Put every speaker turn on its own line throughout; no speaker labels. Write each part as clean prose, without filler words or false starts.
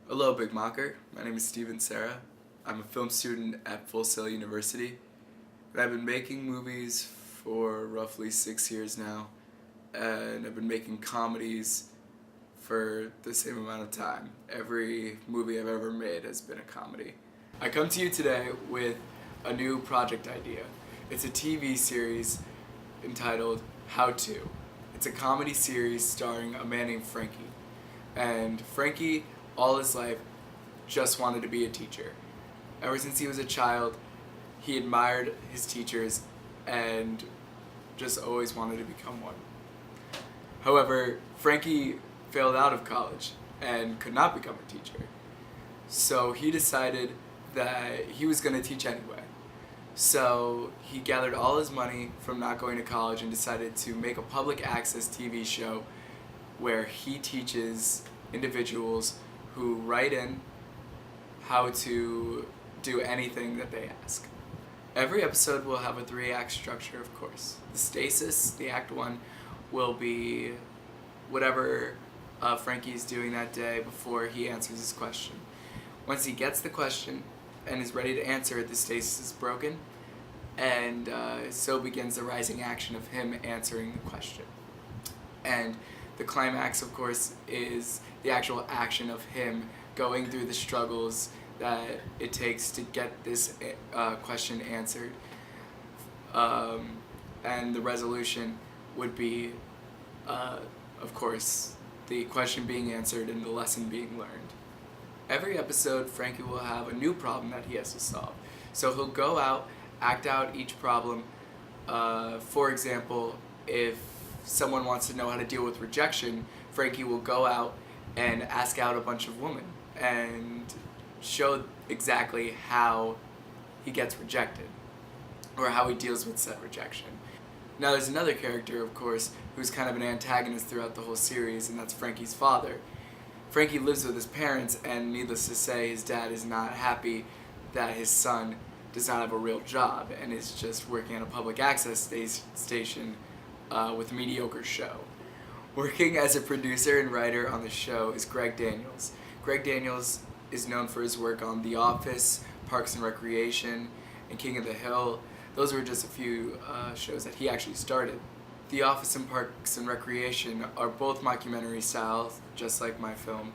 Hello, Big Mocker. My name is Steven Serra. I'm a film student at Full Sail University, and I've been making movies for roughly 6 years now, and I've been making comedies for the same amount of time. Every movie I've ever made has been a comedy. I come to you today with a new project idea. It's a TV series entitled How To. It's a comedy series starring a man named Frankie. And Frankie, all his life, just wanted to be a teacher. Ever since he was a child, he admired his teachers and just always wanted to become one. However, Frankie failed out of college and could not become a teacher. So he decided that he was going to teach anyway. So he gathered all his money from not going to college and decided to make a public access TV show where he teaches individuals who write in how to do anything that they ask. Every episode will have a 3-act structure, of course. The stasis, the act 1, will be whatever Frankie's doing that day before he answers his question. Once he gets the question and is ready to answer it, the stasis is broken, and so begins the rising action of him answering the question. And the climax, of course, is the actual action of him going through the struggles that it takes to get this question answered. And the resolution would be, of course, the question being answered and the lesson being learned. Every episode, Frankie will have a new problem that he has to solve. So he'll go out, act out each problem. For example, if someone wants to know how to deal with rejection, Frankie will go out and ask out a bunch of women and show exactly how he gets rejected or how he deals with said rejection. Now there's another character, of course, who's kind of an antagonist throughout the whole series, and that's Frankie's father. Frankie lives with his parents, and needless to say, his dad is not happy that his son does not have a real job and is just working at a public access station with a mediocre show. Working as a producer and writer on the show is Greg Daniels. Greg Daniels is known for his work on The Office, Parks and Recreation, and King of the Hill. Those were just a few shows that he actually started. The Office and Parks and Recreation are both mockumentary styles, just like my film,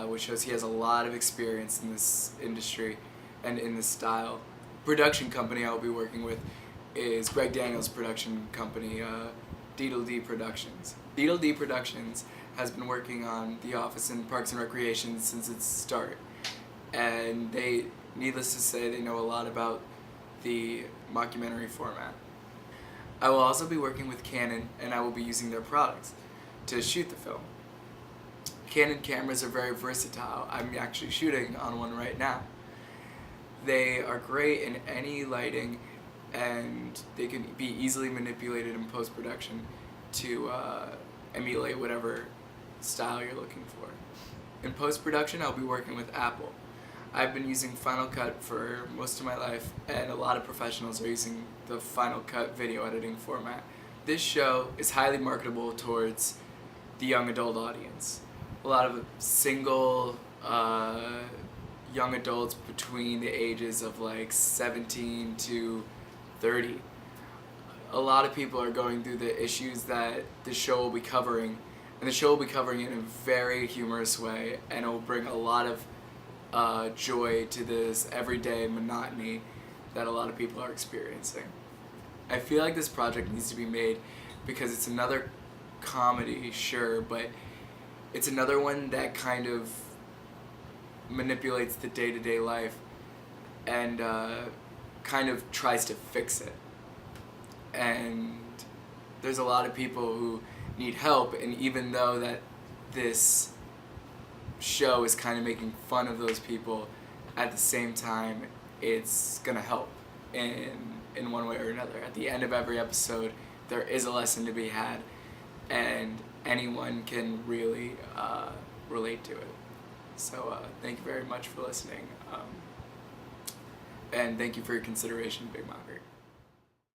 which shows he has a lot of experience in this industry and in this style. Production company I'll be working with is Greg Daniels' production company, D Productions. D Productions has been working on The Office and Parks and Recreation since its start, and they, needless to say, they know a lot about the mockumentary format. I will also be working with Canon, and I will be using their products to shoot the film. Canon cameras are very versatile. I'm actually shooting on one right now. They are great in any lighting, and they can be easily manipulated in post-production to emulate whatever style you're looking for. In post-production, I'll be working with Apple. I've been using Final Cut for most of my life, and a lot of professionals are using the Final Cut video editing format. This show is highly marketable towards the young adult audience. A lot of single young adults between the ages of like 17 to 30. A lot of people are going through the issues that the show will be covering, and the show will be covering it in a very humorous way, and it will bring a lot of joy to this everyday monotony that a lot of people are experiencing. I feel like this project needs to be made because it's another comedy, sure, but it's another one that kind of manipulates the day-to-day life and kind of tries to fix it. And there's a lot of people who need help, and even though that this show is kind of making fun of those people, at the same time it's gonna help in one way or another. At the end of every episode there is a lesson to be had, and anyone can really relate to it. So thank you very much for listening, and thank you for your consideration, Big Mocker.